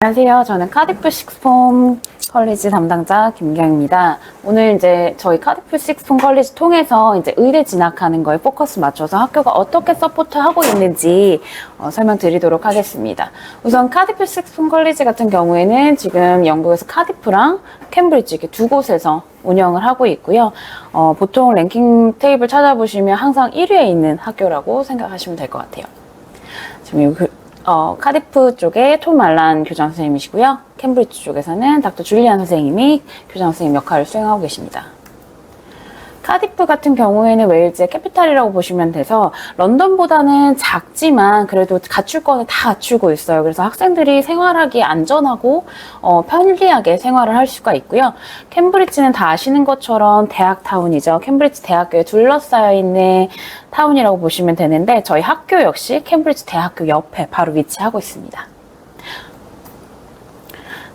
안녕하세요. 저는 카디프 식스폼 컬리지 담당자 김경입니다. 오늘 이제 저희 카디프 식스폼 컬리지 통해서 이제 의대 진학하는 거에 포커스 맞춰서 학교가 어떻게 서포트하고 있는지 설명드리도록 하겠습니다. 우선 카디프 식스폼 컬리지 같은 경우에는 지금 영국에서 카디프랑 캠브리지 이렇게 두 곳에서 운영을 하고 있고요. 보통 랭킹 테이블 찾아보시면 항상 1위에 있는 학교라고 생각하시면 될 것 같아요. 지금 카디프 쪽에 톰 말란 교장 선생님이시고요. 캠브리지 쪽에서는 닥터 줄리안 선생님이 교장 선생님 역할을 수행하고 계십니다. 카디프 같은 경우에는 웨일즈의 캐피탈이라고 보시면 돼서 런던보다는 작지만 그래도 갖출 거는 다 갖추고 있어요. 그래서 학생들이 생활하기 안전하고 편리하게 생활을 할 수가 있고요. 캠브리지는 다 아시는 것처럼 대학타운이죠. 캠브리지 대학교에 둘러싸여 있는 타운이라고 보시면 되는데 저희 학교 역시 캠브리지 대학교 옆에 바로 위치하고 있습니다.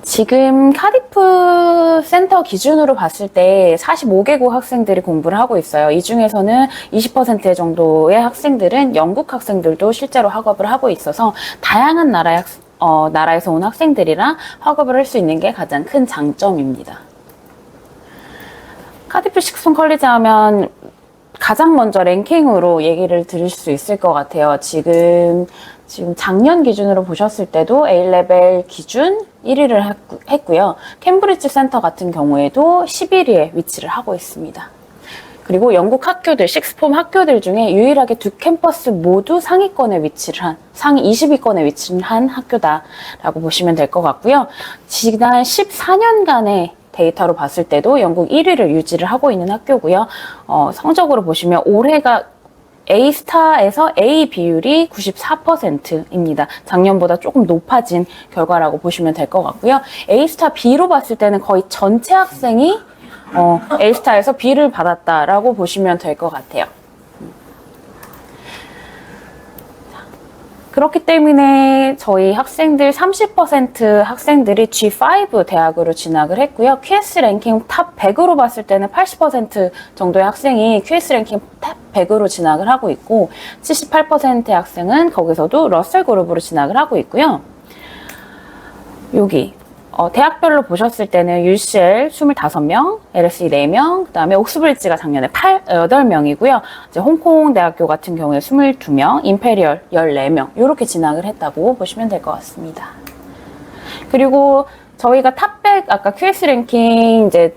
지금 카디프 센터 기준으로 봤을 때 45개국 학생들이 공부를 하고 있어요. 이 중에서는 20% 정도의 학생들은 영국 학생들도 실제로 학업을 하고 있어서 다양한 나라에서 온 학생들이랑 학업을 할 수 있는 게 가장 큰 장점입니다. 카디프 식스폼 컬리지 하면 가장 먼저 랭킹으로 얘기를 드릴 수 있을 것 같아요. 지금 작년 기준으로 보셨을 때도 A레벨 기준 1위를 했고요. 캠브리지 센터 같은 경우에도 11위에 위치를 하고 있습니다. 그리고 영국 학교들, 식스폼 학교들 중에 유일하게 두 캠퍼스 모두 상위권에 위치를 한, 상위 20위권에 위치를 한 학교다라고 보시면 될 것 같고요. 지난 14년간의 데이터로 봤을 때도 영국 1위를 유지를 하고 있는 학교고요. 성적으로 보시면 올해가 A스타에서 A 비율이 94%입니다. 작년보다 조금 높아진 결과라고 보시면 될 것 같고요. A스타 B로 봤을 때는 거의 전체 학생이 A스타에서 B를 받았다라고 보시면 될 것 같아요. 그렇기 때문에 저희 학생들 30% 학생들이 G5 대학으로 진학을 했고요. QS 랭킹 탑 100으로 봤을 때는 80% 정도의 학생이 QS 랭킹 탑 100으로 진학을 하고 있고 78%의 학생은 거기서도 러셀 그룹으로 진학을 하고 있고요. 여기 대학별로 보셨을 때는 UCL 25명, LSE 4명, 그 다음에 옥스브리지가 작년에 8명이고요. 이제 홍콩 대학교 같은 경우에 22명, 임페리얼 14명, 이렇게 진학을 했다고 보시면 될 것 같습니다. 그리고 저희가 탑100, 아까 QS 랭킹 이제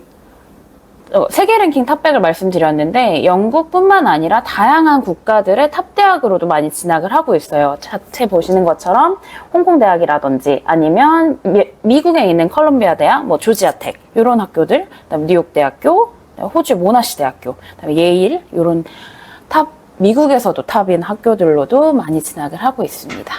세계 랭킹 탑100을 말씀드렸는데 영국뿐만 아니라 다양한 국가들의 탑대학으로도 많이 진학을 하고 있어요. 차트 보시는 것처럼 홍콩 대학이라든지 아니면 미국에 있는 컬럼비아 대학, 조지아텍 이런 학교들, 그다음에 뉴욕 대학교, 호주 모나시 대학교, 그다음에 예일 이런 탑 미국에서도 탑인 학교들로도 많이 진학을 하고 있습니다.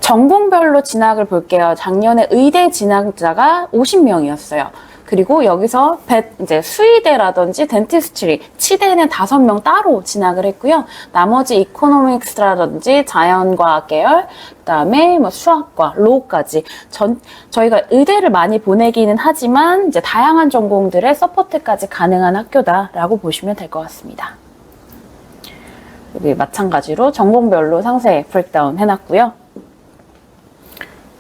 전공별로 진학을 볼게요. 작년에 의대 진학자가 50명이었어요. 그리고 여기서 이제 수의대라든지 덴티스트리, 치대는 5명 따로 진학을 했고요. 나머지 이코노믹스라든지 자연과학 계열, 그다음에 수학과, 로까지 저희가 의대를 많이 보내기는 하지만 이제 다양한 전공들의 서포트까지 가능한 학교다라고 보시면 될 것 같습니다. 여기 마찬가지로 전공별로 상세 브레이크다운 해놨고요.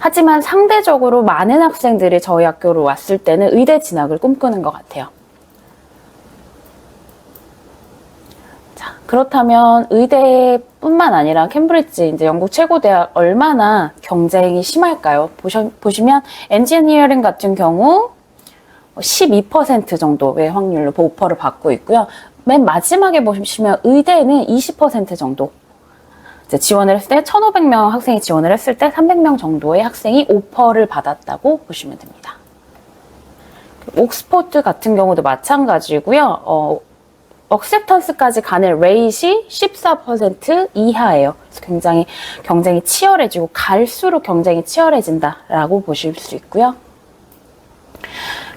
하지만 상대적으로 많은 학생들이 저희 학교로 왔을 때는 의대 진학을 꿈꾸는 것 같아요. 자, 그렇다면 의대뿐만 아니라 캠브리지, 이제 영국 최고 대학 얼마나 경쟁이 심할까요? 보시면 엔지니어링 같은 경우 12% 정도의 확률로 오퍼를 받고 있고요. 맨 마지막에 보시면 의대는 20% 정도. 지원을 했을 때 1,500명 학생이 지원을 했을 때 300명 정도의 학생이 오퍼를 받았다고 보시면 됩니다. 옥스포드 같은 경우도 마찬가지고요. 억셉턴스까지 가는 레이시 14% 이하예요. 그래서 굉장히 경쟁이 치열해지고 갈수록 경쟁이 치열해진다라고 보실 수 있고요.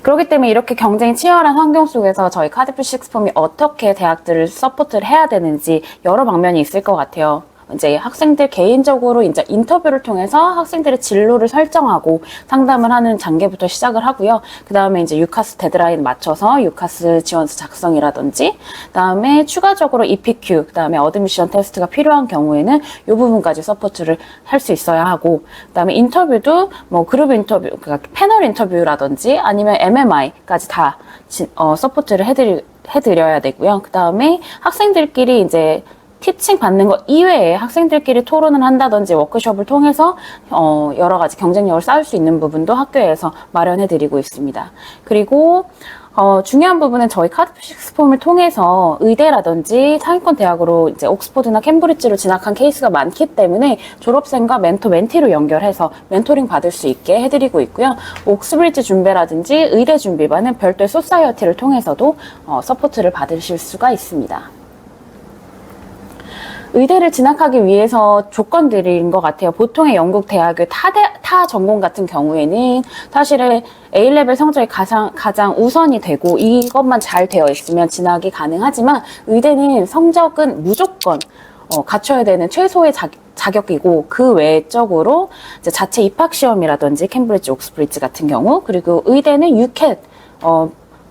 그렇기 때문에 이렇게 경쟁이 치열한 환경 속에서 저희 카디프 식스폼이 어떻게 대학들을 서포트를 해야 되는지 여러 방면이 있을 것 같아요. 이제 학생들 개인적으로 이제 인터뷰를 통해서 학생들의 진로를 설정하고 상담을 하는 단계부터 시작을 하고요. 그 다음에 이제 유카스 데드라인 맞춰서 유카스 지원서 작성이라든지, 그 다음에 추가적으로 EPQ, 그 다음에 어드미션 테스트가 필요한 경우에는 이 부분까지 서포트를 할 수 있어야 하고, 그 다음에 인터뷰도 뭐 그룹 인터뷰, 그러니까 패널 인터뷰라든지 아니면 MMI까지 다 서포트를 해드려야 되고요. 그 다음에 학생들끼리 이제 티칭 받는 것 이외에 학생들끼리 토론을 한다든지 워크숍을 통해서 여러 가지 경쟁력을 쌓을 수 있는 부분도 학교에서 마련해 드리고 있습니다. 그리고 중요한 부분은 저희 카드프식스 폼을 통해서 의대라든지 상위권 대학으로 이제 옥스퍼드나 캠브리지로 진학한 케이스가 많기 때문에 졸업생과 멘토, 멘티로 연결해서 멘토링 받을 수 있게 해드리고 있고요. 옥스브리지 준비라든지 의대 준비반은 별도의 소사이어티를 통해서도 서포트를 받으실 수가 있습니다. 의대를 진학하기 위해서 조건들인 것 같아요. 보통의 영국 대학의 타 전공 같은 경우에는 사실은 A레벨 성적이 가장 우선이 되고 이것만 잘 되어 있으면 진학이 가능하지만 의대는 성적은 무조건 갖춰야 되는 최소의 자격이고 그 외적으로 이제 자체 입학 시험이라든지 캠브리지, 옥스브리지 같은 경우, 그리고 의대는 유캣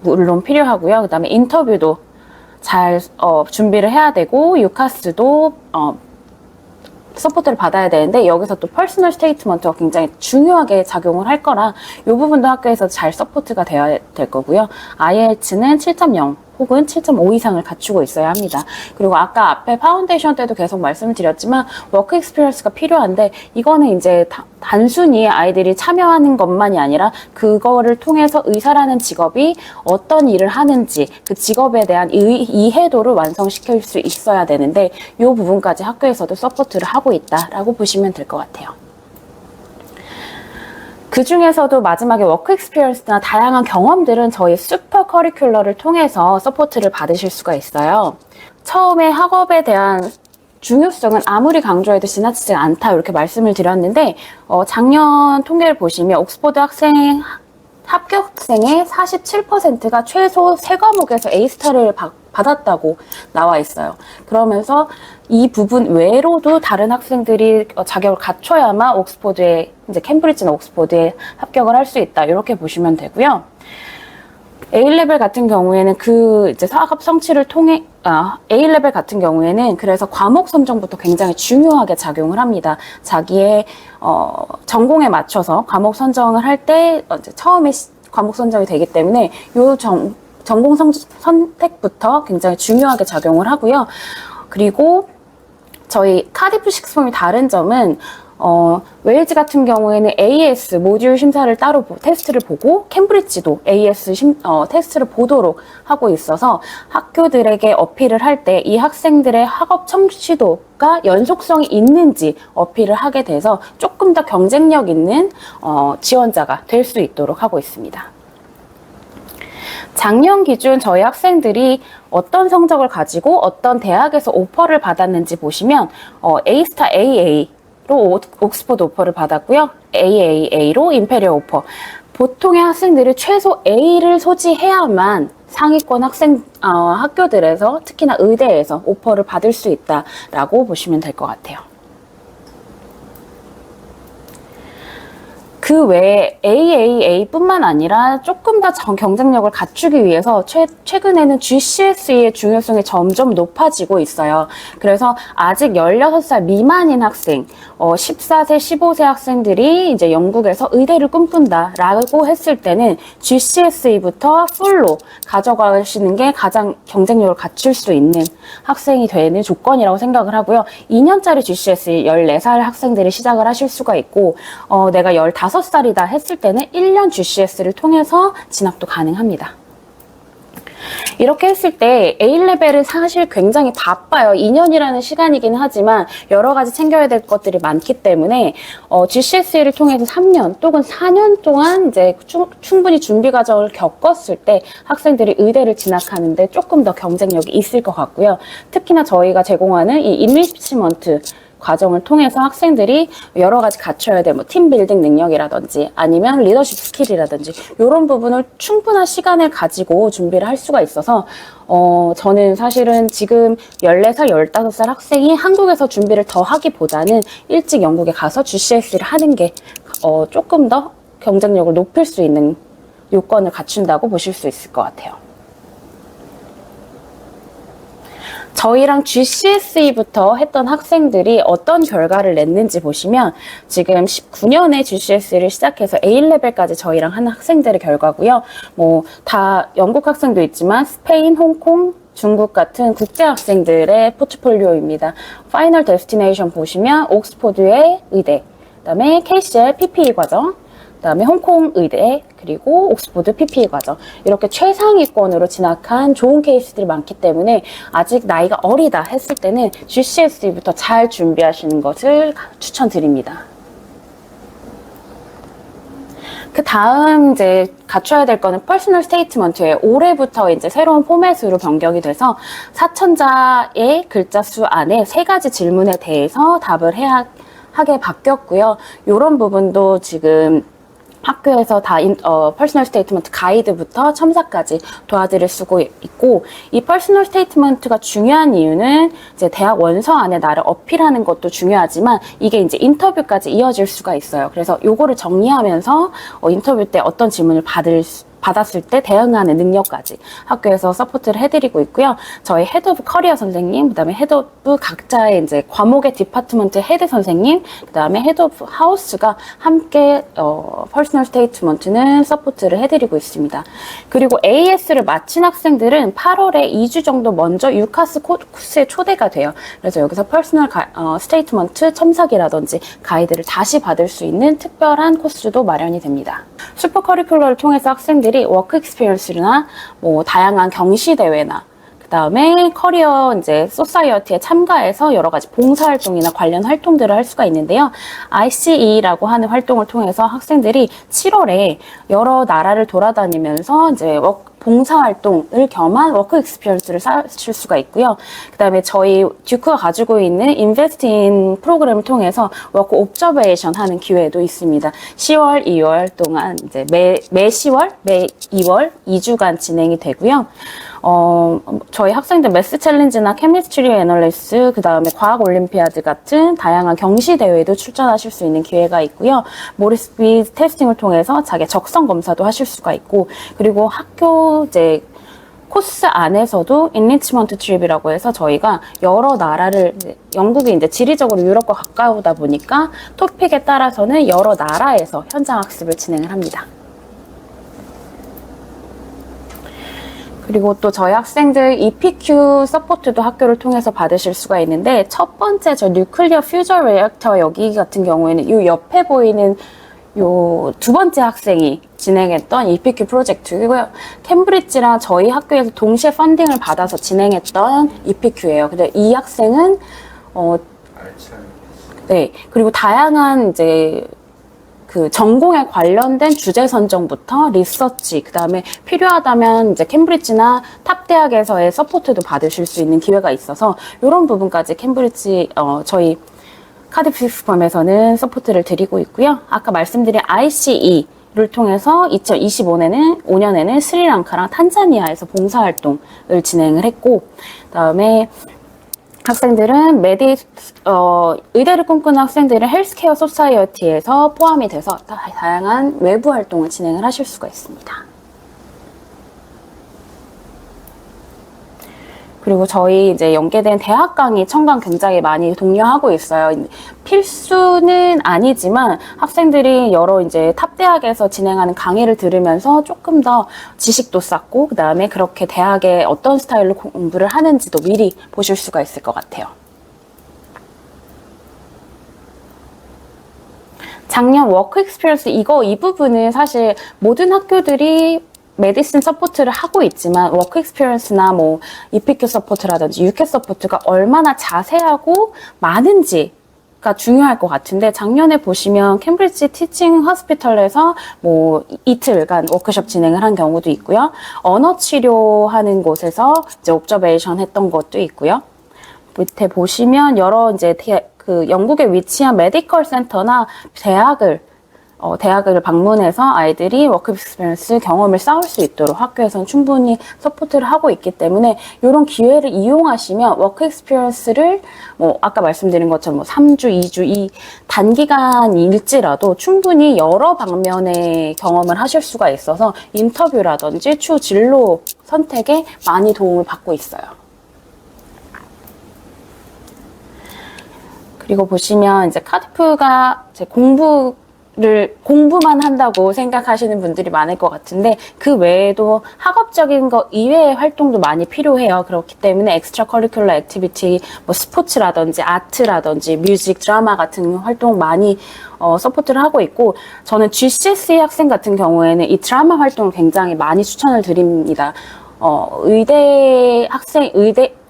물론 필요하고요. 그다음에 인터뷰도 잘 준비를 해야 되고 유카스도 서포트를 받아야 되는데 여기서 또 퍼스널 스테이트먼트가 굉장히 중요하게 작용을 할 거라 이 부분도 학교에서 잘 서포트가 되어야 될 거고요. IELTS는 7.0 혹은 7.5 이상을 갖추고 있어야 합니다. 그리고 아까 앞에 파운데이션 때도 계속 말씀을 드렸지만 워크 익스피리언스가 필요한데 이거는 이제 단순히 아이들이 참여하는 것만이 아니라 그거를 통해서 의사라는 직업이 어떤 일을 하는지 그 직업에 대한 이해도를 완성시킬 수 있어야 되는데 이 부분까지 학교에서도 서포트를 하고 있다라고 보시면 될 것 같아요. 그 중에서도 마지막에 워크 익스피리언스나 다양한 경험들은 저희 슈퍼 커리큘러를 통해서 서포트를 받으실 수가 있어요. 처음에 학업에 대한 중요성은 아무리 강조해도 지나치지 않다 이렇게 말씀을 드렸는데 작년 통계를 보시면 옥스퍼드 합격생의 47%가 최소 3과목에서 A스타를 받았다고 나와 있어요. 그러면서 이 부분 외로도 다른 학생들이 자격을 갖춰야만 옥스퍼드에, 이제 캠브리지나 옥스퍼드에 합격을 할 수 있다. 이렇게 보시면 되고요. A레벨 같은 경우에는 그 이제 학업 성취를 통해, A레벨 같은 경우에는 그래서 과목 선정부터 굉장히 중요하게 작용을 합니다. 자기의, 전공에 맞춰서 과목 선정을 할 때, 처음에 과목 선정이 되기 때문에 요 전공 선택부터 굉장히 중요하게 작용을 하고요. 그리고 저희 카디프 식스폼이 다른 점은 웨일즈 같은 경우에는 AS 모듈 심사를 따로 테스트를 보고 캠브리지도 AS 테스트를 보도록 하고 있어서 학교들에게 어필을 할 때 이 학생들의 학업 청취도가 연속성이 있는지 어필을 하게 돼서 조금 더 경쟁력 있는 지원자가 될 수 있도록 하고 있습니다. 작년 기준 저희 학생들이 어떤 성적을 가지고 어떤 대학에서 오퍼를 받았는지 보시면 A스타 AA로 옥스퍼드 오퍼를 받았고요. AAA로 임페리얼 오퍼. 보통의 학생들이 최소 A를 소지해야만 상위권 학교들에서 특히나 의대에서 오퍼를 받을 수 있다라고 보시면 될 것 같아요. 그 외에 AAA뿐만 아니라 조금 더 경쟁력을 갖추기 위해서 최근에는 GCSE의 중요성이 점점 높아지고 있어요. 그래서 아직 16살 미만인 학생, 14세, 15세 학생들이 이제 영국에서 의대를 꿈꾼다라고 했을 때는 GCSE부터 풀로 가져가시는 게 가장 경쟁력을 갖출 수 있는 학생이 되는 조건이라고 생각을 하고요. 2년짜리 GCSE 14살 학생들이 시작을 하실 수가 있고, 내가 15살이다 했을 때는 1년 GCS를 통해서 진학도 가능합니다. 이렇게 했을 때 A레벨은 사실 굉장히 바빠요. 2년이라는 시간이긴 하지만 여러 가지 챙겨야 될 것들이 많기 때문에 GCSE를 통해서 3년 또는 4년 동안 이제 충분히 준비 과정을 겪었을 때 학생들이 의대를 진학하는데 조금 더 경쟁력이 있을 것 같고요. 특히나 저희가 제공하는 이 인리치먼트 과정을 통해서 학생들이 여러 가지 갖춰야 될 뭐 팀빌딩 능력이라든지 아니면 리더십 스킬이라든지 이런 부분을 충분한 시간을 가지고 준비를 할 수가 있어서 저는 사실은 지금 14살, 15살 학생이 한국에서 준비를 더 하기보다는 일찍 영국에 가서 GCSE를 하는 게 조금 더 경쟁력을 높일 수 있는 요건을 갖춘다고 보실 수 있을 것 같아요. 저희랑 GCSE부터 했던 학생들이 어떤 결과를 냈는지 보시면 지금 19년에 GCSE를 시작해서 A레벨까지 저희랑 하는 학생들의 결과고요. 뭐 다 영국 학생도 있지만 스페인, 홍콩, 중국 같은 국제 학생들의 포트폴리오입니다. 파이널 데스티네이션 보시면 옥스포드의 의대, 그다음에 KCL PPE 과정, 그다음에 홍콩 의대, 그리고 옥스포드 PPE 과정 이렇게 최상위권으로 진학한 좋은 케이스들이 많기 때문에 아직 나이가 어리다 했을 때는 GCSE부터 잘 준비하시는 것을 추천드립니다. 그 다음 이제 갖춰야 될 거는 퍼스널 스테이트먼트예요. 올해부터 이제 새로운 포맷으로 변경이 돼서 4,000자의 글자 수 안에 3가지 질문에 대해서 답을 하게 바뀌었고요. 이런 부분도 지금 학교에서 다 퍼스널 스테이트먼트 가이드부터 첨삭까지 도와드릴 수가 있고, 이 퍼스널 스테이트먼트가 중요한 이유는 이제 대학 원서 안에 나를 어필하는 것도 중요하지만 이게 이제 인터뷰까지 이어질 수가 있어요. 그래서 요거를 정리하면서 인터뷰 때 어떤 질문을 받았을 때 대응하는 능력까지 학교에서 서포트를 해드리고 있고요. 저희 헤드 오브 커리어 선생님, 그 다음에 헤드 오브 각자의 이제 과목의 디파트먼트 헤드 선생님, 그 다음에 헤드 오브 하우스가 함께 퍼스널 스테이트먼트는 서포트를 해드리고 있습니다. 그리고 AS를 마친 학생들은 8월에 2주 정도 먼저 유카스 코스에 초대가 돼요. 그래서 여기서 퍼스널 스테이트먼트 첨삭이라든지 가이드를 다시 받을 수 있는 특별한 코스도 마련이 됩니다. 슈퍼 커리큘러를 통해서 학생들이 워크 익스피리언스나 뭐 다양한 경시 대회나 그다음에 커리어 이제 소사이어티에 참가해서 여러 가지 봉사 활동이나 관련 활동들을 할 수가 있는데요. ICE라고 하는 활동을 통해서 학생들이 7월에 여러 나라를 돌아다니면서 이제 봉사활동을 겸한 워크 익스피리언스를 쌓으실 수가 있고요. 그 다음에 저희 듀크가 가지고 있는 인베스트인 프로그램을 통해서 워크 옵저베이션 하는 기회도 있습니다. 10월, 2월 동안 이제 매 10월, 매 2월 2주간 진행이 되고요. 저희 학생들 매스 챌린지나 케미스트리 애널리스, 그 다음에 과학 올림피아드 같은 다양한 경시 대회도 출전하실 수 있는 기회가 있고요. 모리스비 테스팅을 통해서 자기 적성 검사도 하실 수가 있고, 그리고 학교 이제 코스 안에서도 인리치먼트 트립이라고 해서 저희가 여러 나라를, 영국이 이제 지리적으로 유럽과 가까우다 보니까 토픽에 따라서는 여러 나라에서 현장 학습을 진행을 합니다. 그리고 또 저희 학생들 EPQ 서포트도 학교를 통해서 받으실 수가 있는데, 첫 번째 저 뉴클리어 퓨전 리액터 여기 같은 경우에는 이 옆에 보이는 요 두 번째 학생이 진행했던 EPQ 프로젝트이고요. 캠브리지랑 저희 학교에서 동시에 펀딩을 받아서 진행했던 EPQ예요. 근데 이 학생은 네, 그리고 다양한 이제 그 전공에 관련된 주제 선정부터 리서치, 그 다음에 필요하다면 이제 캠브리지나 탑 대학에서의 서포트도 받으실 수 있는 기회가 있어서 이런 부분까지 캠브리지 저희 카디프 식스폼에서는 서포트를 드리고 있고요. 아까 말씀드린 ICE를 통해서 2025년에는 스리랑카랑 탄자니아에서 봉사활동을 진행을 했고, 그다음에 학생들은 의대를 꿈꾸는 학생들은 헬스케어 소사이어티에서 포함이 돼서 다양한 외부 활동을 진행을 하실 수가 있습니다. 그리고 저희 이제 연계된 대학 강의 청강 굉장히 많이 독려하고 있어요. 필수는 아니지만 학생들이 여러 이제 탑 대학에서 진행하는 강의를 들으면서 조금 더 지식도 쌓고, 그 다음에 그렇게 대학에 어떤 스타일로 공부를 하는지도 미리 보실 수가 있을 것 같아요. 작년 워크 익스피리언스 이 부분은 사실 모든 학교들이 메디슨 서포트를 하고 있지만 워크 익스피리언스나 뭐 EPQ 서포트라든지 UK 서포트가 얼마나 자세하고 많은지가 중요할 것 같은데, 작년에 보시면 캠브리지 티칭 호스피털에서 뭐 이틀간 워크숍 진행을 한 경우도 있고요. 언어 치료하는 곳에서 이제 옵저베이션 했던 것도 있고요. 밑에 보시면 여러 이제 그 그 영국에 위치한 메디컬 센터나 대학을 방문해서 아이들이 워크 익스피리언스 경험을 쌓을 수 있도록 학교에서는 충분히 서포트를 하고 있기 때문에 이런 기회를 이용하시면 워크 익스피리언스를 아까 말씀드린 것처럼 3주, 2주 이 단기간일지라도 충분히 여러 방면의 경험을 하실 수가 있어서 인터뷰라든지 추후 진로 선택에 많이 도움을 받고 있어요. 그리고 보시면 이제 카디프가 이제 공부만 한다고 생각하시는 분들이 많을 것 같은데 그 외에도 학업적인 것 이외의 활동도 많이 필요해요. 그렇기 때문에 엑스트라 커리큘러 액티비티, 스포츠라든지 아트라든지 뮤직, 드라마 같은 활동 많이 서포트를 하고 있고 저는 GCSE 학생 같은 경우에는 이 드라마 활동을 굉장히 많이 추천을 드립니다.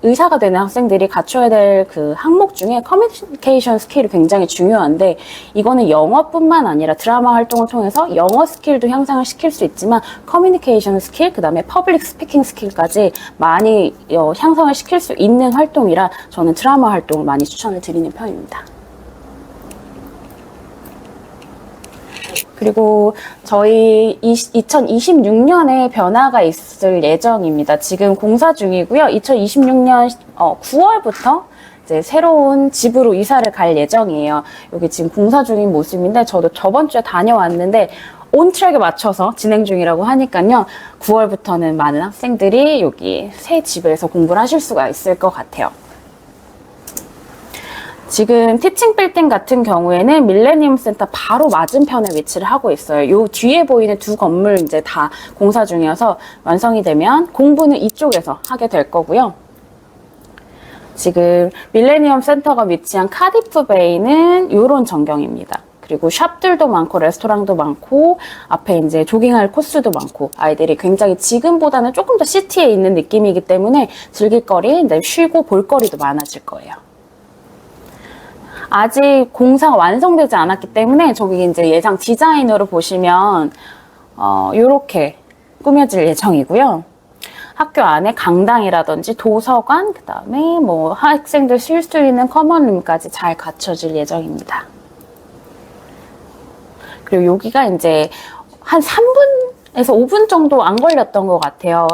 의사가 되는 학생들이 갖춰야 될 그 항목 중에 커뮤니케이션 스킬이 굉장히 중요한데 이거는 영어뿐만 아니라 드라마 활동을 통해서 영어 스킬도 향상을 시킬 수 있지만 커뮤니케이션 스킬, 그 다음에 퍼블릭 스피킹 스킬까지 많이 향상을 시킬 수 있는 활동이라 저는 드라마 활동을 많이 추천을 드리는 편입니다. 그리고 저희 2026년에 변화가 있을 예정입니다. 지금 공사 중이고요. 2026년 9월부터 이제 새로운 집으로 이사를 갈 예정이에요. 여기 지금 공사 중인 모습인데 저도 저번 주에 다녀왔는데 온 트랙에 맞춰서 진행 중이라고 하니까요. 9월부터는 많은 학생들이 여기 새 집에서 공부를 하실 수가 있을 것 같아요. 지금 티칭 빌딩 같은 경우에는 밀레니엄 센터 바로 맞은편에 위치를 하고 있어요. 요 뒤에 보이는 두 건물 이제 다 공사 중이어서 완성이 되면 공부는 이쪽에서 하게 될 거고요. 지금 밀레니엄 센터가 위치한 카디프 베이는 요런 전경입니다. 그리고 샵들도 많고 레스토랑도 많고 앞에 이제 조깅할 코스도 많고 아이들이 굉장히 지금보다는 조금 더 시티에 있는 느낌이기 때문에 즐길 거리, 쉬고 볼 거리도 많아질 거예요. 아직 공사가 완성되지 않았기 때문에 저기 이제 예상 디자인으로 보시면 요렇게 꾸며질 예정이고요. 학교 안에 강당이라든지 도서관, 그 다음에 학생들 쉴 수 있는 커먼룸까지 잘 갖춰질 예정입니다. 그리고 여기가 이제 한 3분에서 5분 정도 안 걸렸던 것 같아요.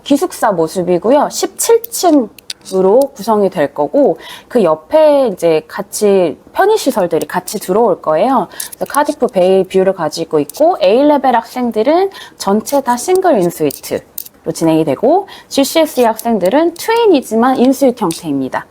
기숙사 모습이고요. 17층으로 구성이 될 거고 그 옆에 이제 같이 편의시설들이 같이 들어올 거예요. 그래서 카디프 베이 뷰를 가지고 있고 A레벨 학생들은 전체 다 싱글 인스위트로 진행이 되고 GCSE 학생들은 트윈이지만 인스위트 형태입니다.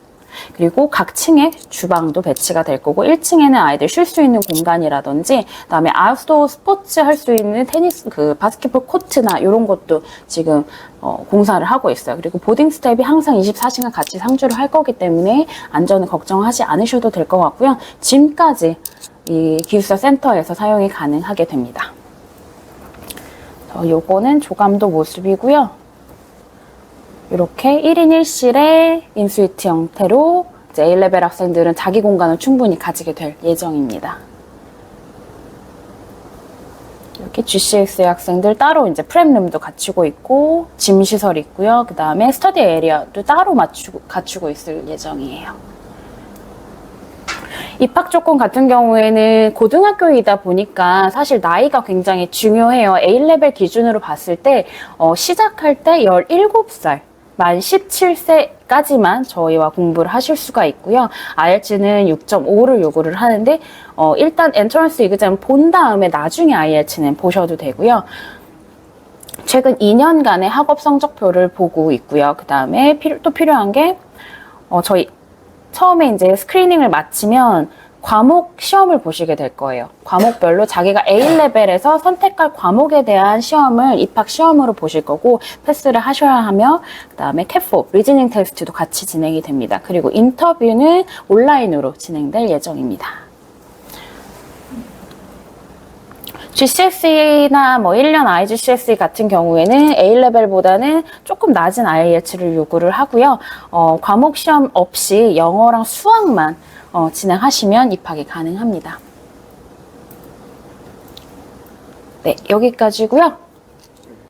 그리고 각 층에 주방도 배치가 될 거고 1층에는 아이들 쉴 수 있는 공간이라든지 그다음에 아웃도어 스포츠 할 수 있는 테니스 바스켓볼 코트나 이런 것도 지금 공사를 하고 있어요. 그리고 보딩 스텝이 항상 24시간 같이 상주를 할 거기 때문에 안전을 걱정하지 않으셔도 될 것 같고요. 짐까지 이 기숙사 센터에서 사용이 가능하게 됩니다. 요거는 조감도 모습이고요. 이렇게 1인 1실의 인스위트 형태로 이제 A레벨 학생들은 자기 공간을 충분히 가지게 될 예정입니다. 이렇게 GCSE 학생들 따로 이제 프렘룸도 갖추고 있고 짐 시설이 있고요. 그 다음에 스터디 에리어도 따로 갖추고 있을 예정이에요. 입학 조건 같은 경우에는 고등학교이다 보니까 사실 나이가 굉장히 중요해요. A레벨 기준으로 봤을 때 시작할 때 17살 만 17세까지만 저희와 공부를 하실 수가 있고요. IELTS는 6.5를 요구를 하는데 일단 엔트런스 이그잼 본 다음에 나중에 IELTS는 보셔도 되고요. 최근 2년간의 학업 성적표를 보고 있고요. 그 다음에 또 필요한 게 저희 처음에 이제 스크리닝을 마치면 과목 시험을 보시게 될 거예요. 과목별로 자기가 A레벨에서 선택할 과목에 대한 시험을 입학 시험으로 보실 거고 패스를 하셔야 하며 그 다음에 캣4, 리즈닝 테스트도 같이 진행이 됩니다. 그리고 인터뷰는 온라인으로 진행될 예정입니다. GCSE나 1년 IGCSE 같은 경우에는 A레벨보다는 조금 낮은 IELTS를 요구를 하고요. 과목 시험 없이 영어랑 수학만 진행하시면 입학이 가능합니다. 네, 여기까지고요.